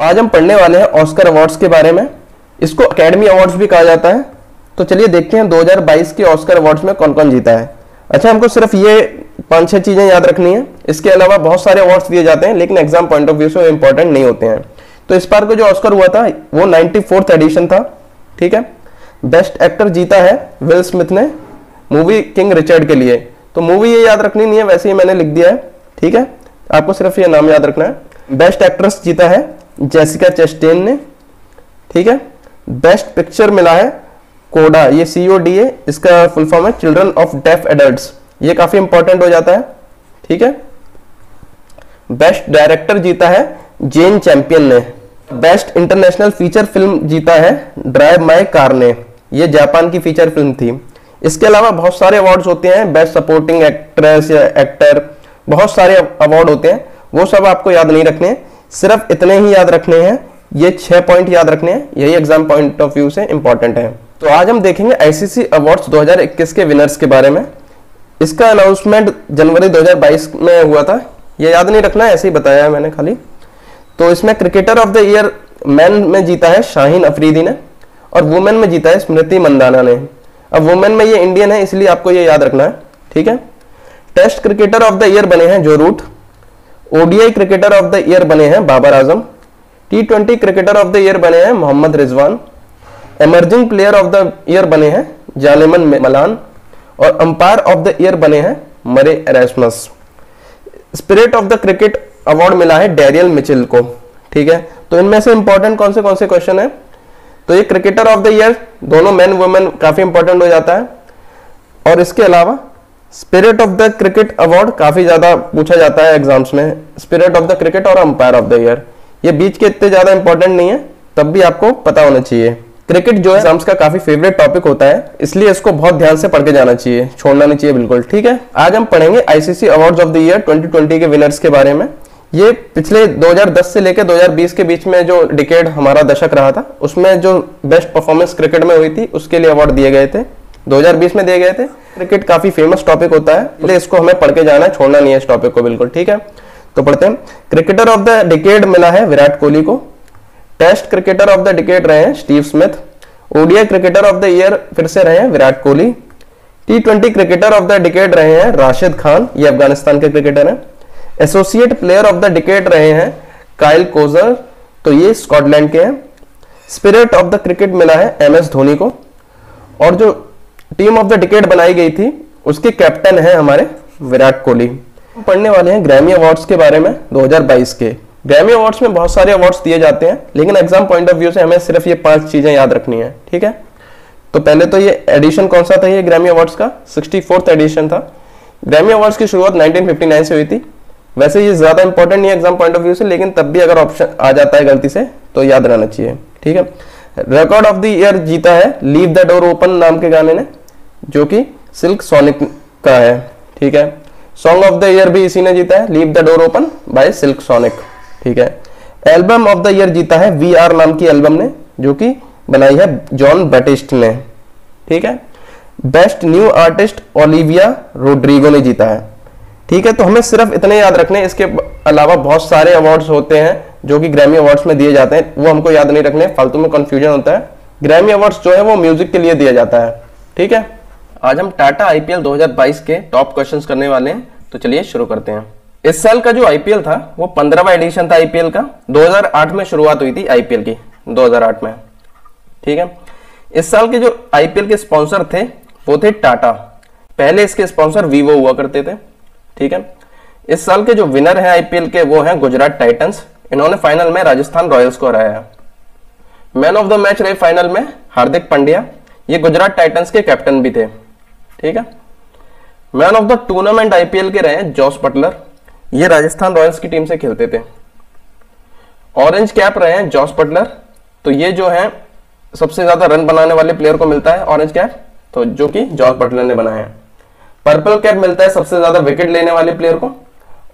आज हम पढ़ने वाले हैं ऑस्कर अवार्ड्स के बारे में। इसको एकेडमी अवार्ड्स भी कहा जाता है। तो चलिए देखते हैं 2022 के ऑस्कर अवार्ड्स में कौन कौन जीता है। अच्छा, हमको सिर्फ ये 5-6 चीजें याद रखनी है। इसके अलावा बहुत सारे अवार्ड्स दिए जाते हैं, लेकिन एग्जाम पॉइंट ऑफ व्यू से इंपॉर्टेंट नहीं होते हैं। तो इस बार को जो ऑस्कर हुआ था वो 94th एडिशन था। ठीक है, बेस्ट एक्टर जीता है विल स्मिथ ने मूवी किंग रिचर्ड के लिए। तो मूवी ये याद रखनी नहीं है, वैसे ही मैंने लिख दिया है। ठीक है, आपको सिर्फ ये नाम याद रखना है। बेस्ट एक्ट्रेस जीता है जेसिका चेस्टेन ने। ठीक है, बेस्ट पिक्चर मिला है कोडा, ये CODA, इसका फुल फॉर्म है चिल्ड्रन ऑफ डेफ एडल्ट्स। ये काफी इंपॉर्टेंट हो जाता है। ठीक है, बेस्ट डायरेक्टर जीता है जेन चैंपियन ने। बेस्ट इंटरनेशनल फीचर फिल्म जीता है ड्राइव माय कार ने, ये जापान की फीचर फिल्म थी। इसके अलावा बहुत सारे अवार्ड्स होते हैं, बेस्ट सपोर्टिंग एक्ट्रेस या एक्टर, बहुत सारे अवार्ड होते हैं, वो सब आपको याद नहीं रखने हैं, सिर्फ इतने ही याद रखने हैं। ये 6 पॉइंट याद रखने हैं, यही एग्जाम पॉइंट ऑफ व्यू से इंपॉर्टेंट है। तो आज हम देखेंगे ICC अवार्ड्स 2021 के विनर्स के बारे में। इसका अनाउंसमेंट जनवरी 2022 में हुआ था, ये याद नहीं रखना है, ऐसे ही बताया है मैंने खाली। तो इसमें cricketer of the year man में जीता है शाहीन अफरीदी ने, और वुमेन में जीता है स्मृति मंदाना ने। अब वुमेन में ये इंडियन है, इसलिए आपको ये याद रखना है। ठीक है, test cricketer of the year बने हैं Joe Root, ODI cricketer of the year बने हैं Babar Azam, T20 cricketer of the year बने हैं Mohammad Rizwan, emerging player of the year बने हैं जानेमन मलान, और अंपायर ऑफ द ईयर बने हैं Marais Erasmus. Spirit of the cricket award मिला है डैरियल मिचेल को। ठीक है, तो इनमें से इंपॉर्टेंट कौन से क्वेश्चन है? तो ये क्रिकेटर ऑफ द ईयर दोनों मैन वुमेन काफी इंपॉर्टेंट हो जाता है, और इसके अलावा spirit of the cricket award काफी ज्यादा पूछा जाता है एग्जाम्स में। स्पिरिट ऑफ द क्रिकेट और अंपायर ऑफ द ईयर, ये बीच के इतने ज्यादा इंपॉर्टेंट नहीं है, तब भी आपको पता होना चाहिए। क्रिकेट जो है एग्जाम्स का काफी फेवरेट टॉपिक होता है, इसलिए इसको बहुत ध्यान से पढ़ के जाना चाहिए, छोड़ना नहीं चाहिए बिल्कुल। ठीक है, आज हम पढ़ेंगे ICC awards of the year 2020 के विनर्स के बारे में। ये पिछले 2010 से लेकर 2020 के बीच में जो डिकेड हमारा दशक रहा था, उसमें जो बेस्ट परफॉर्मेंस क्रिकेट में हुई थी उसके लिए अवार्ड दिए गए थे, 2020 में दिए गए थे। क्रिकेट काफी फेमस टॉपिक होता है, इसलिए इसको हमें पढ़ के जाना है, छोड़ना नहीं है इस टॉपिक को बिल्कुल। ठीक है, तो पढ़ते हैं। क्रिकेटर ऑफ द डिकेड मिला है विराट कोहली को। Test cricketer of the decade रहे हैं Steve Smith. ODI cricketer of the year फिर से रहे हैं Virat Kohli. T20 cricketer of the decade रहे हैं राशिद खान, ये अफगानिस्तान के क्रिकेटर हैं। Associate player of the decade रहे हैं काइल कोजर, तो ये स्कॉटलैंड के हैं। स्पिरिट ऑफ द क्रिकेट मिला है MS धोनी को, और जो टीम ऑफ द डिकेड बनाई गई थी उसके कैप्टन है हमारे विराट कोहली। पढ़ने वाले हैं ग्रैमी अवार्ड्स के बारे में 2022 के। ग्रैमी अवार्ड्स में बहुत सारे अवार्ड्स दिए जाते हैं, लेकिन एग्जाम पॉइंट ऑफ व्यू से हमें सिर्फ ये 5 चीजें याद रखनी है। ठीक है, तो पहले तो ये एडिशन कौन सा था, ये ग्रैमी अवार्ड्स का 64th एडिशन था। ग्रैमी अवार्ड्स की शुरुआत 1959 से हुई थी। वैसे ये ज्यादा इंपॉर्टेंट नहीं है एग्जाम पॉइंट ऑफ व्यू से, लेकिन तब भी अगर ऑप्शन आ जाता है गलती से तो याद रहना चाहिए। ठीक है, रिकॉर्ड ऑफ द ईयर जीता है लीव द डोर ओपन नाम के गाने ने, जो कि सिल्क सोनिक का है। ठीक है, सॉन्ग ऑफ द ईयर भी इसी ने जीता है, leave the door open by silk sonic. ठीक है, एल्बम ऑफ द ईयर जीता है VR नाम की एल्बम ने, जो कि बनाई है जॉन बैटिस्ट ने। ठीक है, best new artist Olivia Rodrigo ने जीता है। ठीक है, तो हमें सिर्फ इतने याद रखने, इसके अलावा बहुत सारे अवार्ड्स होते हैं जो कि ग्रैमी अवार्ड्स में दिए जाते हैं, वो हमको याद नहीं रखने, फालतू में कंफ्यूजन होता है। ग्रैमी अवार्ड्स जो है वो म्यूजिक के लिए दिया जाता है। ठीक है, आज हम टाटा IPL 2022 के टॉप क्वेश्चंस करने वाले हैं, तो चलिए शुरू करते हैं। इस साल का जो IPL था वो 15वां एडिशन था IPL का। 2008 में शुरुआत हुई थी IPL की, 2008 में। ठीक है, इस साल के जो IPL के स्पॉन्सर थे वो थे टाटा। पहले इसके स्पॉन्सर वीवो हुआ करते थे। ठीक है, इस साल के जो विनर हैं IPL के वो हैं गुजरात टाइटंस। इन्होंने फाइनल में राजस्थान रॉयल्स को हराया। मैन ऑफ द मैच रहे फाइनल में हार्दिक पांड्या, ये गुजरात टाइटंस के कैप्टन भी थे। ठीक है, man of the tournament IPL के रहे जॉस बटलर, ये राजस्थान रॉयल्स की टीम से खेलते थे। ऑरेंज कैप रहे हैं जॉस बटलर, तो ये जो है सबसे ज्यादा रन बनाने वाले प्लेयर को मिलता है ऑरेंज कैप, तो जो कि जॉस बटलर ने बनाया है। पर्पल कैप मिलता है सबसे ज्यादा विकेट लेने वाले प्लेयर को,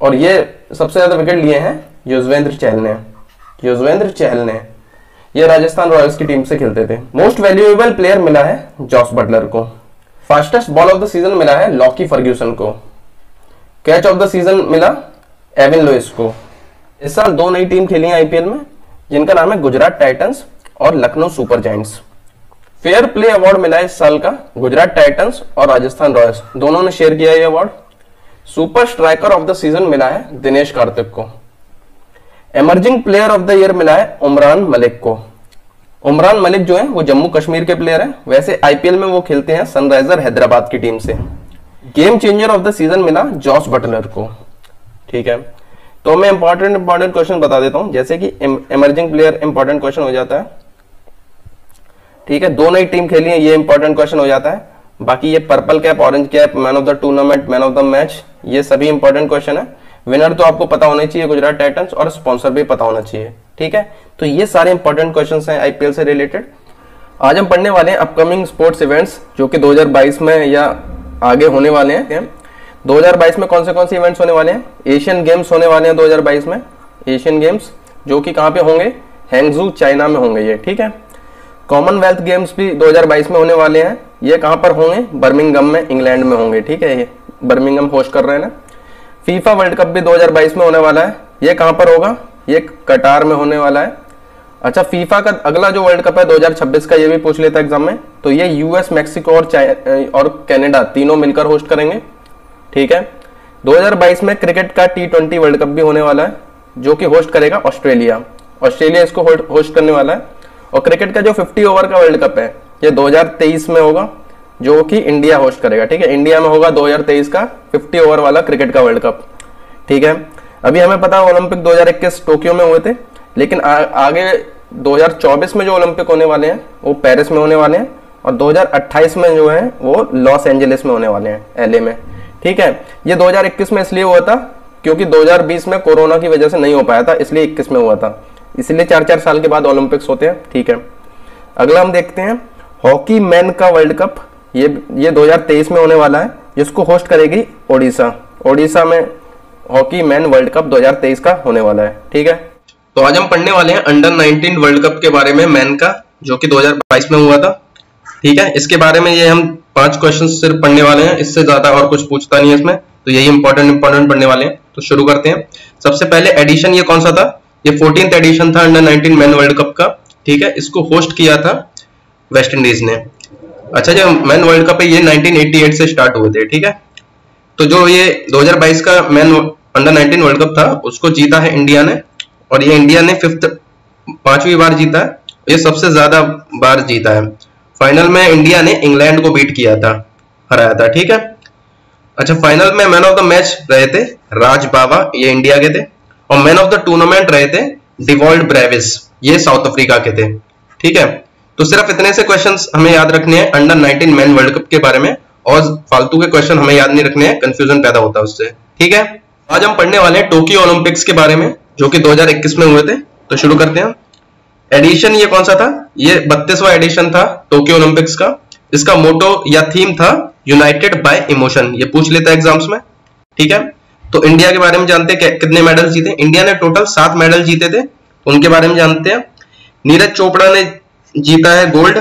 और ये सबसे ज्यादा विकेट लिए हैं युजवेंद्र चहल ने, ये राजस्थान रॉयल्स की टीम से खेलते थे। मोस्ट वैल्यूएबल प्लेयर मिला है जॉस बटलर को। Fastest ball of the season मिला है लॉकी फर्ग्यूसन को। कैच ऑफ द सीजन मिला एविन लुइस को। इस साल 2 नई टीम खेली है IPL में, जिनका नाम है गुजरात टाइटंस और Lucknow super giants. Fair play award मिला है इस साल का गुजरात टाइटंस और राजस्थान रॉयल्स, दोनों ने शेयर किया ये award. Super striker of the season मिला है दिनेश कार्तिक को। Emerging player of the year मिला है उमरान मलिक को। उमरान मलिक जो है वो जम्मू कश्मीर के प्लेयर है, वैसे आईपीएल में वो खेलते हैं सनराइजर हैदराबाद की टीम से। Game changer of the season मिला जॉस बटलर को। ठीक है, तो मैं इंपॉर्टेंट क्वेश्चन बता देता हूं, जैसे कि इमर्जिंग प्लेयर इंपॉर्टेंट क्वेश्चन हो जाता है। ठीक है, दो नई टीम खेली है, ये इंपॉर्टेंट क्वेश्चन हो जाता है। बाकी ये purple cap, orange cap, man of the tournament, man of the match, ये सभी इंपॉर्टेंट क्वेश्चन है। विनर तो आपको पता होना चाहिए गुजरात टाइटंस, और स्पॉन्सर भी पता होना चाहिए। ठीक है, तो ये सारे इंपॉर्टेंट क्वेश्चन हैं आईपीएल से रिलेटेड। आज हम पढ़ने वाले हैं अपकमिंग स्पोर्ट्स इवेंट्स जो कि 2022 में या आगे होने वाले हैं। 2022 में कौन से इवेंट्स होने वाले हैं? एशियन गेम्स होने वाले हैं 2022 में। एशियन गेम्स जो कि कहां पे होंगे? हैंगजू चाइना में होंगे ये। ठीक है, कॉमनवेल्थ गेम्स भी 2022 में होने वाले हैं। ये कहां पर होंगे? बर्मिंघम में, इंग्लैंड में होंगे। ठीक है, ये बर्मिंघम होस्ट कर रहे हैं ना। फीफा वर्ल्ड कप भी 2022 में होने वाला है। ये कहां पर होगा? ये कटार में होने वाला है। अच्छा, फीफा का अगला जो वर्ल्ड कप है 2026 का, ये भी पूछ लेता है एग्जाम में, तो ये यूएस, मैक्सिको और कनाडा तीनों मिलकर होस्ट करेंगे। ठीक है, 2022 में क्रिकेट का T20 वर्ल्ड कप भी होने वाला है जो कि होस्ट करेगा ऑस्ट्रेलिया। ऑस्ट्रेलिया इसको होस्ट करने वाला है। और क्रिकेट का जो 50 ओवर का वर्ल्ड कप है ये 2023 में होगा जो कि इंडिया होस्ट करेगा। ठीक है, इंडिया में होगा 2023 का 50 ओवर वाला क्रिकेट का वर्ल्ड कप। ठीक है, अभी हमें पता है ओलंपिक 2021 टोक्यो में हुए थे, लेकिन आगे 2024 में जो ओलंपिक होने वाले हैं वो पेरिस में होने वाले हैं, और 2028 में जो है वो लॉस एंजलिस में होने वाले हैं, एलए में। ठीक है, ये 2021 में इसलिए हुआ था क्योंकि 2020 में कोरोना की वजह से नहीं हो पाया था, इसलिए 21 में हुआ था। इसलिए 4-4 साल के बाद ओलंपिक्स होते हैं। ठीक है, अगला हम देखते हैं हॉकी मैन का वर्ल्ड कप। ये 2023 में होने वाला है, जिसको होस्ट करेगी ओडिशा। ओडिशा में हॉकी मैन वर्ल्ड कप 2023 का होने वाला है। ठीक है, तो आज हम पढ़ने वाले हैं अंडर 19 वर्ल्ड कप के बारे में, मैन का, जो कि 2022 में हुआ था। ठीक है, इसके बारे में ये हम 5 क्वेश्चन सिर्फ पढ़ने वाले हैं, इससे ज्यादा और कुछ पूछता नहीं है इसमें, तो यही इंपॉर्टेंट पढ़ने वाले हैं। तो शुरू करते हैं। सबसे पहले एडिशन ये कौन सा था? ये 14th एडिशन था अंडर 19 मैन वर्ल्ड कप का। ठीक है, इसको होस्ट किया था वेस्ट इंडीज ने। अच्छा, जो मैन वर्ल्ड कप है ये 1988 से स्टार्ट हुए थे। ठीक है, तो जो ये 2022 का मैन अंडर 19 वर्ल्ड कप था उसको जीता है इंडिया ने, और ये इंडिया ने 5वीं बार जीता है। ये सबसे ज्यादा बार जीता है। फाइनल में इंडिया ने इंग्लैंड को बीट किया था, हराया था। ठीक है, अच्छा, फाइनल में मैन ऑफ द मैच रहे थे राज बावा, ये इंडिया के थे, और मैन ऑफ द टूर्नामेंट रहे थे डिवॉल्ड ब्रेविस, ये साउथ अफ्रीका के थे। ठीक है, तो सिर्फ इतने से क्वेश्चंस हमें याद रखने हैं अंडर 19 मैन वर्ल्ड कप के बारे में, और फालतू के क्वेश्चन हमें याद नहीं रखने हैं, कंफ्यूजन पैदा होता है उससे। ठीक है, आज हम पढ़ने वाले हैं टोक्यो ओलंपिक्स के बारे में जो कि 2021 में हुए थे। तो शुरू करते हैं। एडिशन ये कौन सा था? ये 32वां एडिशन था टोक्यो ओलंपिक्स का। इसका मोटो या थीम था यूनाइटेड बाय इमोशन, ये पूछ लेता है एग्जाम्स में। ठीक है, तो इंडिया के बारे में जानते हैं कितने मेडल जीते। इंडिया ने टोटल 7 मेडल जीते थे, उनके बारे में जानते हैं। नीरज चोपड़ा ने जीता है गोल्ड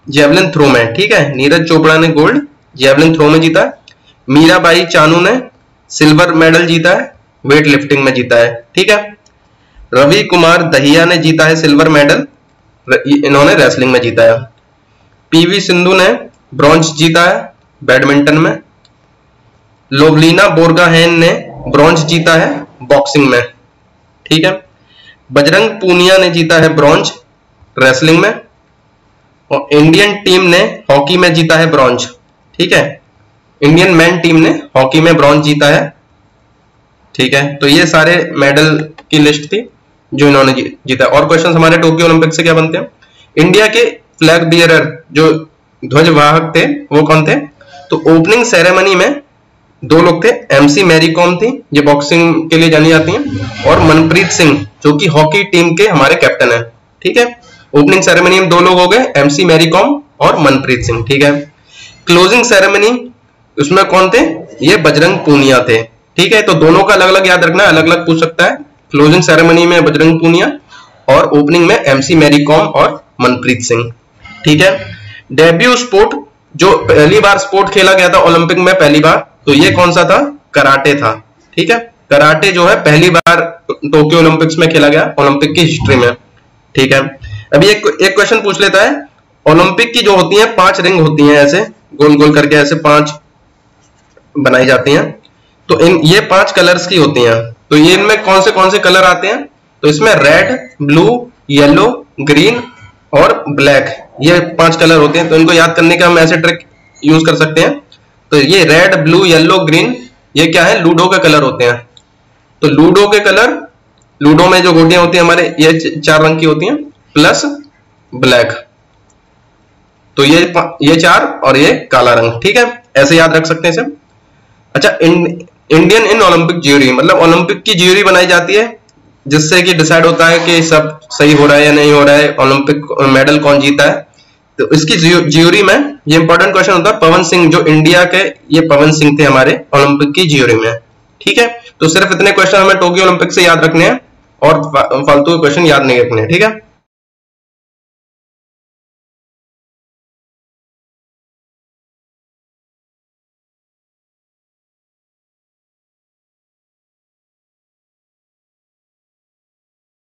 जेवलिन थ्रो में। ठीक है, नीरज चोपड़ा ने गोल्ड जेवलिन थ्रो में जीता है। मीराबाई चानू ने सिल्वर मेडल जीता है, वेट लिफ्टिंग में जीता है। ठीक है, रवि कुमार दहिया ने जीता है सिल्वर मेडल, इन्होंने रेसलिंग में जीता है। पीवी सिंधु ने ब्रॉन्ज जीता है बैडमिंटन में। लोवलीना बोरगोहेन ने ब्रॉन्ज जीता है बॉक्सिंग में। ठीक है, बजरंग पूनिया ने जीता है ब्रॉन्ज रेसलिंग में, और इंडियन टीम ने हॉकी में जीता है ब्रॉन्ज। ठीक है, इंडियन मैन टीम ने हॉकी में ब्रॉन्ज जीता है। ठीक है, तो ये सारे मेडल की लिस्ट थी जो इन्होंने जीता। और क्वेश्चन हमारे टोक्यो ओलंपिक से क्या बनते हैं? इंडिया के फ्लैग बियरर जो ध्वजवाहक थे वो कौन थे? तो ओपनिंग सेरेमनी में 2 लोग थे, एमसी मैरी कॉम थी, ये बॉक्सिंग के लिए जानी जाती हैं, और मनप्रीत सिंह जो कि हॉकी टीम के हमारे कैप्टन है। ठीक है, ओपनिंग सेरेमनी में 2 लोग हो गए, एमसी मैरी कॉम और मनप्रीत सिंह। ठीक है, क्लोजिंग सेरेमनी उसमें कौन थे? ये बजरंग पूनिया थे। ठीक है, तो दोनों का अलग अलग याद रखना, अलग अलग पूछ सकता है। क्लोजिंग सेरेमनी में बजरंग पूनिया और ओपनिंग में एमसी मैरी कॉम और मनप्रीत सिंह। ठीक है, डेब्यू स्पोर्ट जो पहली बार स्पोर्ट खेला गया था ओलंपिक में पहली बार, तो ये कौन सा था? कराटे था। ठीक है, कराटे जो है पहली बार टोक्यो ओलंपिक्स में खेला गया ओलंपिक की हिस्ट्री में। ठीक है, अभी एक क्वेश्चन पूछ लेता है, ओलंपिक की जो होती है 5 रिंग होती हैं, ऐसे गोल गोल करके ऐसे 5 बनाई जाती हैं, तो ये 5 कलर्स की होती हैं, तो ये इनमें कौन से कलर आते हैं? तो इसमें रेड, ब्लू, येलो, ग्रीन और ब्लैक, ये 5 कलर होते हैं। तो इनको याद करने का हम ऐसे ट्रिक यूज कर सकते हैं। तो ये रेड, ब्लू, येलो, ग्रीन, ये क्या है? लूडो के कलर होते हैं। तो लूडो के कलर, लूडो में जो गोटियां होती हैं हमारे, ये 4 रंग की होती हैं प्लस ब्लैक, तो ये 4 और ये काला रंग। ठीक है, ऐसे याद रख सकते हैं इसे। अच्छा, इंडियन इन ओलंपिक ज्यूरी, मतलब ओलंपिक की ज्यूरी बनाई जाती है जिससे कि डिसाइड होता है कि सब सही हो रहा है या नहीं हो रहा है, ओलंपिक मेडल कौन जीता है। तो इसकी ज्यूरी में ये इंपॉर्टेंट क्वेश्चन होता है, पवन सिंह जो इंडिया के, ये पवन सिंह थे हमारे ओलंपिक की ज्यूरी में। ठीक है, तो सिर्फ इतने क्वेश्चन हमें टोक्यो ओलंपिक से याद रखने हैं और फालतू के क्वेश्चन याद नहीं रखने हैं। ठीक है।